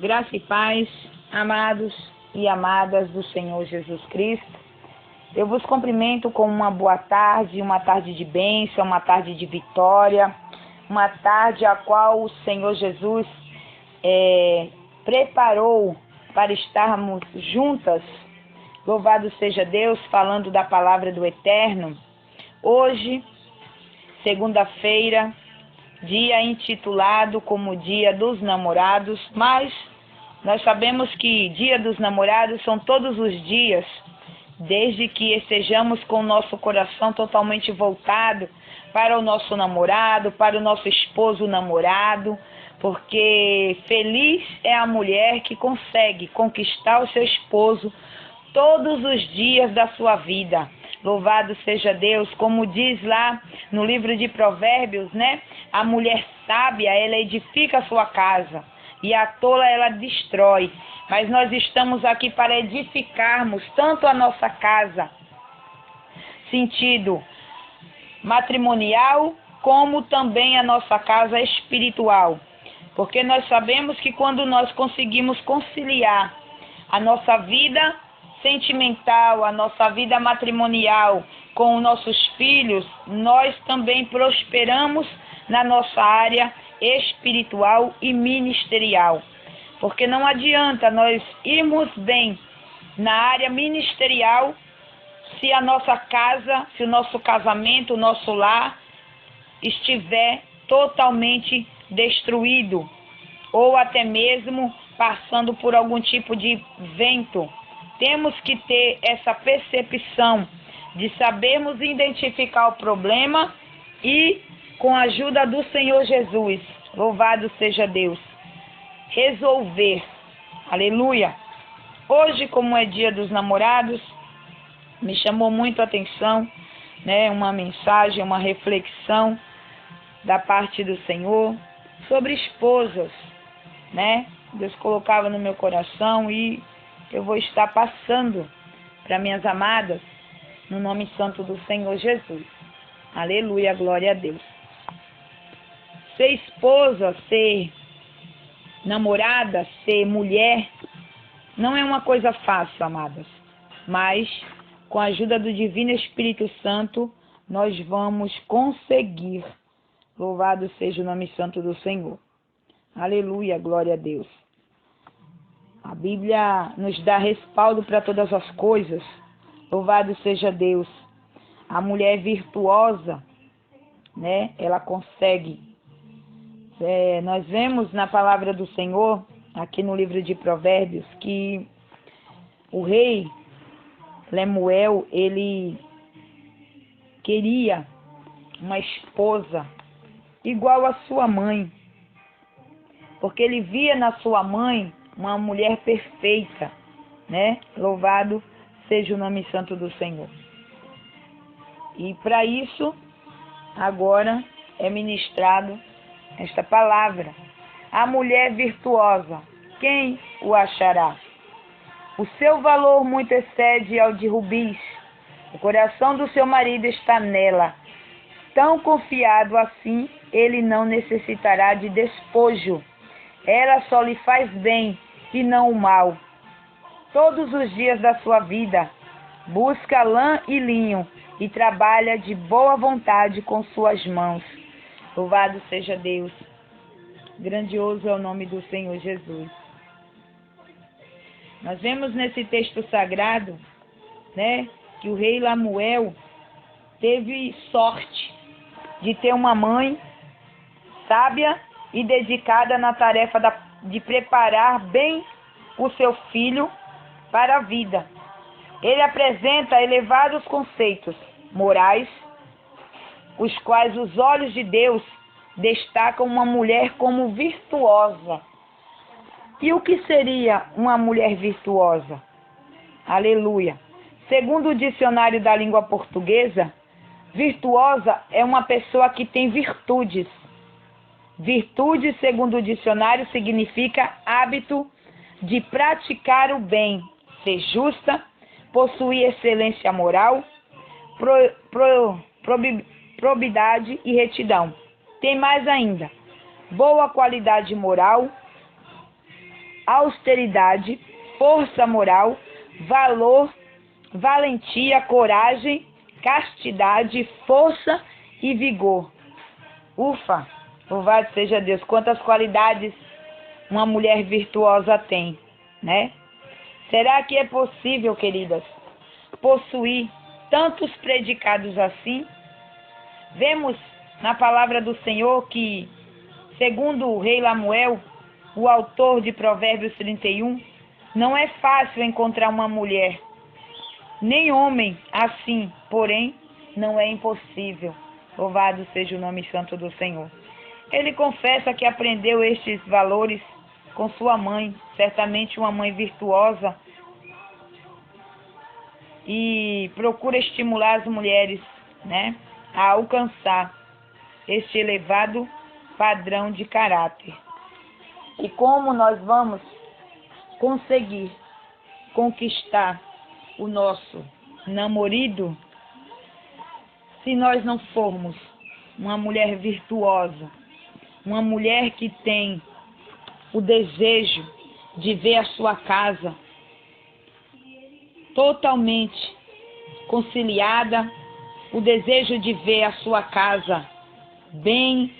Graça e paz, amados e amadas do Senhor Jesus Cristo. Eu vos cumprimento com uma boa tarde, uma tarde de bênção, uma tarde de vitória, uma tarde a qual o Senhor Jesus preparou para estarmos juntas. Louvado seja Deus, falando da palavra do Eterno. Hoje, segunda-feira, dia intitulado como Dia dos Namorados, mas nós sabemos que Dia dos Namorados são todos os dias, desde que estejamos com o nosso coração totalmente voltado para o nosso namorado, para o nosso esposo namorado, porque feliz é a mulher que consegue conquistar o seu esposo todos os dias da sua vida. Louvado seja Deus, como diz lá no livro de Provérbios, né? A mulher sábia, ela edifica a sua casa e a tola ela destrói. Mas nós estamos aqui para edificarmos tanto a nossa casa, sentido matrimonial, como também a nossa casa espiritual. Porque nós sabemos que quando nós conseguimos conciliar a nossa vida sentimental, a nossa vida matrimonial com os nossos filhos, nós também prosperamos na nossa área espiritual e ministerial. Porque não adianta nós irmos bem na área ministerial se a nossa casa, se o nosso casamento, o nosso lar estiver totalmente destruído ou até mesmo passando por algum tipo de vento. Temos que ter essa percepção de sabermos identificar o problema e, com a ajuda do Senhor Jesus, louvado seja Deus, resolver. Aleluia! Hoje, como é Dia dos Namorados, me chamou muito a atenção, né, uma mensagem, uma reflexão da parte do Senhor sobre esposas, né? Deus colocava no meu coração e eu vou estar passando para minhas amadas, no nome santo do Senhor Jesus. Aleluia, glória a Deus. Ser esposa, ser namorada, ser mulher, não é uma coisa fácil, amadas. Mas, com a ajuda do Divino Espírito Santo, nós vamos conseguir. Louvado seja o nome santo do Senhor. Aleluia, glória a Deus. A Bíblia nos dá respaldo para todas as coisas. Louvado seja Deus. A mulher virtuosa, né? Ela consegue. Nós vemos na palavra do Senhor, aqui no livro de Provérbios, que o rei Lemuel, ele queria uma esposa igual à sua mãe, porque ele via na sua mãe uma mulher perfeita, né? Louvado seja o nome santo do Senhor. E para isso, agora é ministrado esta palavra. A mulher virtuosa, quem o achará? O seu valor muito excede ao de rubis. O coração do seu marido está nela. Tão confiado assim, ele não necessitará de despojo. Ela só lhe faz bem e não o mal. Todos os dias da sua vida, busca lã e linho e trabalha de boa vontade com suas mãos. Louvado seja Deus. Grandioso é o nome do Senhor Jesus. Nós vemos nesse texto sagrado, né, que o rei Lemuel teve sorte de ter uma mãe sábia e dedicada na tarefa de preparar bem o seu filho para a vida. Ele apresenta elevados conceitos morais, os quais os olhos de Deus destacam uma mulher como virtuosa. E o que seria uma mulher virtuosa? Aleluia! Segundo o dicionário da língua portuguesa, virtuosa é uma pessoa que tem virtudes. Virtude, segundo o dicionário, significa hábito de praticar o bem, ser justa, possuir excelência moral, probidade e retidão. Tem mais ainda, boa qualidade moral, austeridade, força moral, valor, valentia, coragem, castidade, força e vigor. Ufa! Louvado seja Deus! Quantas qualidades uma mulher virtuosa tem, né? Será que é possível, queridas, possuir tantos predicados assim? Vemos na palavra do Senhor que, segundo o rei Lemuel, o autor de Provérbios 31, não é fácil encontrar uma mulher, nem homem assim, porém, não é impossível. Louvado seja o nome santo do Senhor. Ele confessa que aprendeu estes valores com sua mãe, certamente uma mãe virtuosa, e procura estimular as mulheres, né, a alcançar este elevado padrão de caráter. E como nós vamos conseguir conquistar o nosso namorado se nós não formos uma mulher virtuosa, uma mulher que tem o desejo de ver a sua casa totalmente conciliada, o desejo de ver a sua casa bem,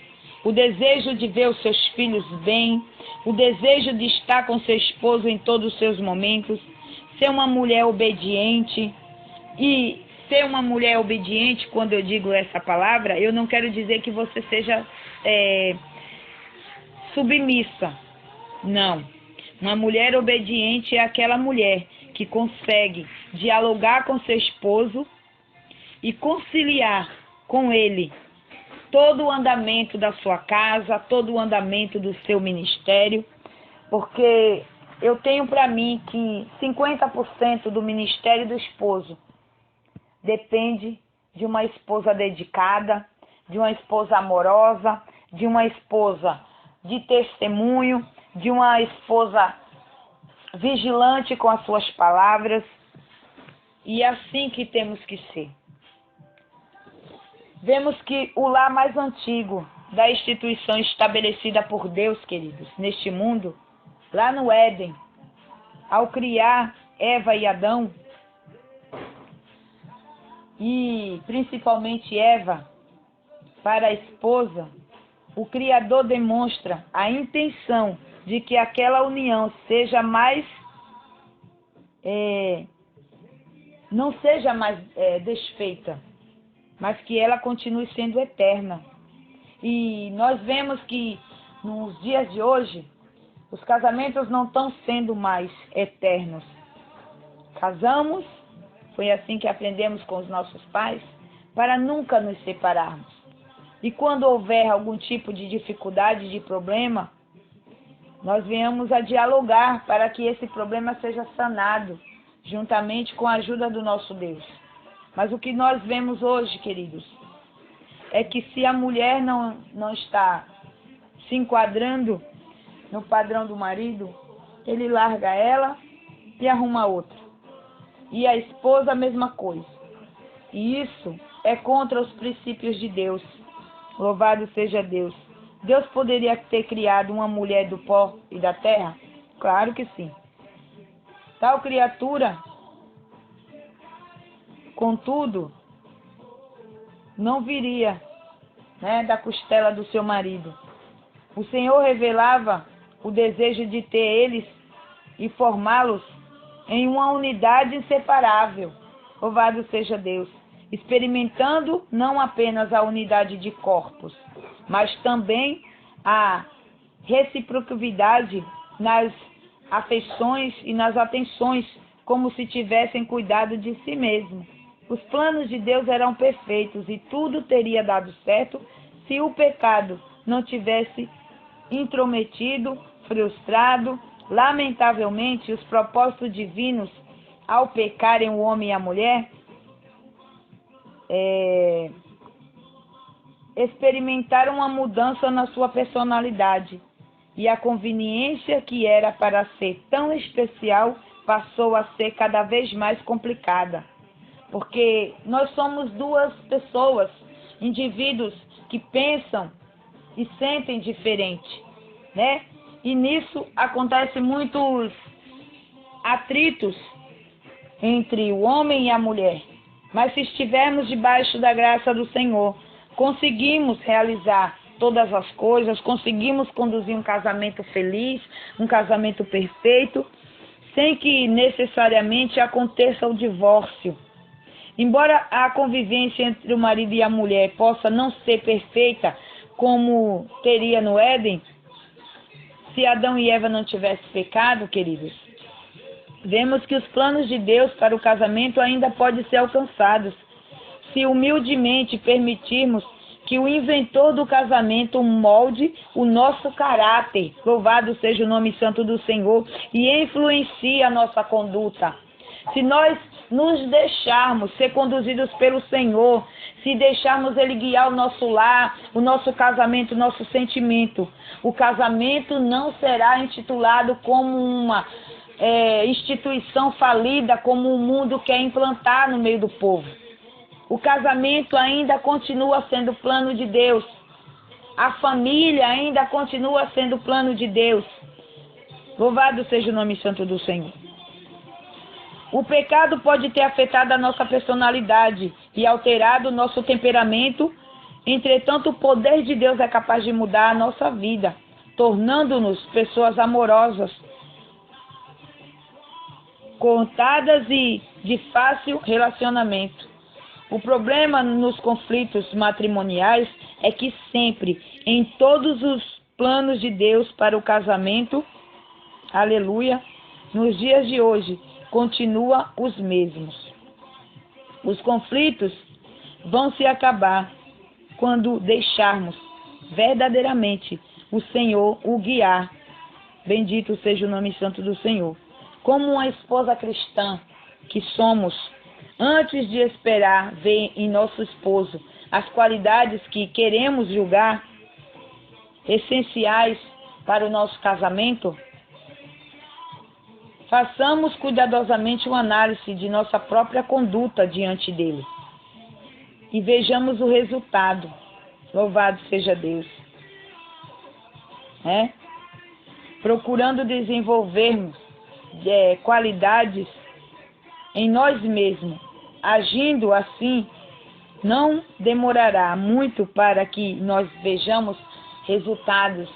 o desejo de ver os seus filhos bem, o desejo de estar com seu esposo em todos os seus momentos, ser uma mulher obediente. E ser uma mulher obediente, quando eu digo essa palavra, eu não quero dizer que você seja submissa. Não. Uma mulher obediente é aquela mulher que consegue dialogar com seu esposo e conciliar com ele todo o andamento da sua casa, todo o andamento do seu ministério, porque eu tenho para mim que 50% do ministério do esposo depende de uma esposa dedicada, de uma esposa amorosa, de uma esposa de testemunho, de uma esposa vigilante com as suas palavras. E é assim que temos que ser. Vemos que o lar mais antigo da instituição estabelecida por Deus, queridos, neste mundo, lá no Éden, ao criar Eva e Adão, e principalmente Eva, para a esposa, o Criador demonstra a intenção de que aquela união seja mais, não seja mais desfeita, mas que ela continue sendo eterna. E nós vemos que nos dias de hoje, os casamentos não estão sendo mais eternos. Casamos, foi assim que aprendemos com os nossos pais, para nunca nos separarmos. E quando houver algum tipo de dificuldade, de problema, nós venhamos a dialogar para que esse problema seja sanado, juntamente com a ajuda do nosso Deus. Mas o que nós vemos hoje, queridos, é que se a mulher não está se enquadrando no padrão do marido, ele larga ela e arruma outra. E a esposa a mesma coisa. E isso é contra os princípios de Deus. Louvado seja Deus. Deus poderia ter criado uma mulher do pó e da terra? Claro que sim. Tal criatura, contudo, não viria, da costela do seu marido. O Senhor revelava o desejo de ter eles e formá-los em uma unidade inseparável. Louvado seja Deus. Experimentando não apenas a unidade de corpos, mas também a reciprocidade nas afeições e nas atenções, como se tivessem cuidado de si mesmo. Os planos de Deus eram perfeitos e tudo teria dado certo se o pecado não tivesse intrometido, frustrado. Lamentavelmente, os propósitos divinos, ao pecarem o homem e a mulher, experimentaram uma mudança na sua personalidade, e a conveniência que era para ser tão especial passou a ser cada vez mais complicada, porque nós somos duas pessoas, indivíduos que pensam e sentem diferente, E nisso acontecem muitos atritos entre o homem e a mulher. Mas se estivermos debaixo da graça do Senhor, conseguimos realizar todas as coisas, conseguimos conduzir um casamento feliz, um casamento perfeito, sem que necessariamente aconteça o divórcio. Embora a convivência entre o marido e a mulher possa não ser perfeita como teria no Éden, se Adão e Eva não tivessem pecado, queridos, vemos que os planos de Deus para o casamento ainda podem ser alcançados, se humildemente permitirmos que o inventor do casamento molde o nosso caráter, louvado seja o nome santo do Senhor, e influencie a nossa conduta. Se nós nos deixarmos ser conduzidos pelo Senhor, se deixarmos Ele guiar o nosso lar, o nosso casamento, o nosso sentimento, o casamento não será intitulado como uma instituição falida, como o mundo quer implantar no meio do povo. O casamento ainda continua sendo plano de Deus. A família ainda continua sendo plano de Deus. Louvado seja o nome santo do Senhor. O pecado pode ter afetado a nossa personalidade e alterado o nosso temperamento. Entretanto, o poder de Deus é capaz de mudar a nossa vida, tornando-nos pessoas amorosas, contadas e de fácil relacionamento. O problema nos conflitos matrimoniais é que sempre, em todos os planos de Deus para o casamento, aleluia, nos dias de hoje, continua os mesmos. Os conflitos vão se acabar quando deixarmos verdadeiramente o Senhor o guiar. Bendito seja o nome santo do Senhor. Como uma esposa cristã que somos, antes de esperar ver em nosso esposo as qualidades que queremos julgar essenciais para o nosso casamento, façamos cuidadosamente uma análise de nossa própria conduta diante dele e vejamos o resultado. Louvado seja Deus. Procurando desenvolvermos qualidades em nós mesmos. Agindo assim, não demorará muito para que nós vejamos resultados.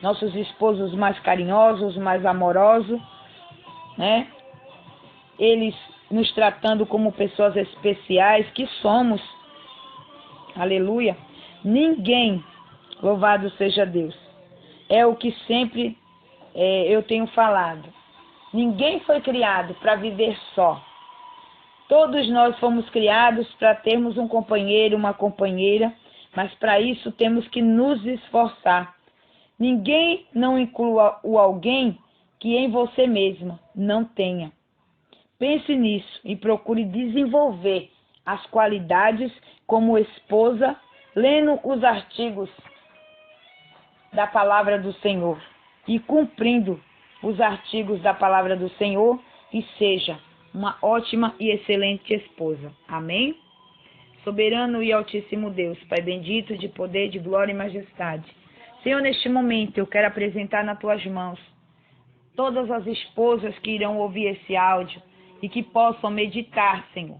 Nossos esposos mais carinhosos, mais amorosos, Eles nos tratando como pessoas especiais que somos. Aleluia. Ninguém, louvado seja Deus, é o que sempre eu tenho falado. Ninguém foi criado para viver só. Todos nós fomos criados para termos um companheiro, uma companheira, mas para isso temos que nos esforçar. Ninguém não inclua o alguém que em você mesma não tenha. Pense nisso e procure desenvolver as qualidades como esposa, lendo os artigos da palavra do Senhor e cumprindo os artigos da palavra do Senhor, e seja uma ótima e excelente esposa. Amém? Soberano e altíssimo Deus, Pai bendito, de poder, de glória e majestade. Senhor, neste momento eu quero apresentar nas tuas mãos todas as esposas que irão ouvir esse áudio e que possam meditar, Senhor,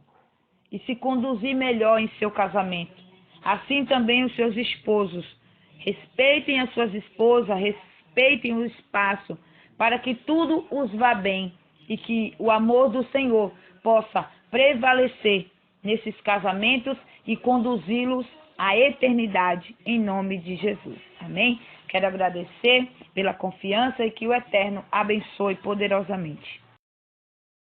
e se conduzir melhor em seu casamento. Assim também os seus esposos. Respeitem as suas esposas, respeitem o espaço, para que tudo os vá bem e que o amor do Senhor possa prevalecer nesses casamentos e conduzi-los à eternidade, em nome de Jesus. Amém? Quero agradecer pela confiança e que o Eterno abençoe poderosamente.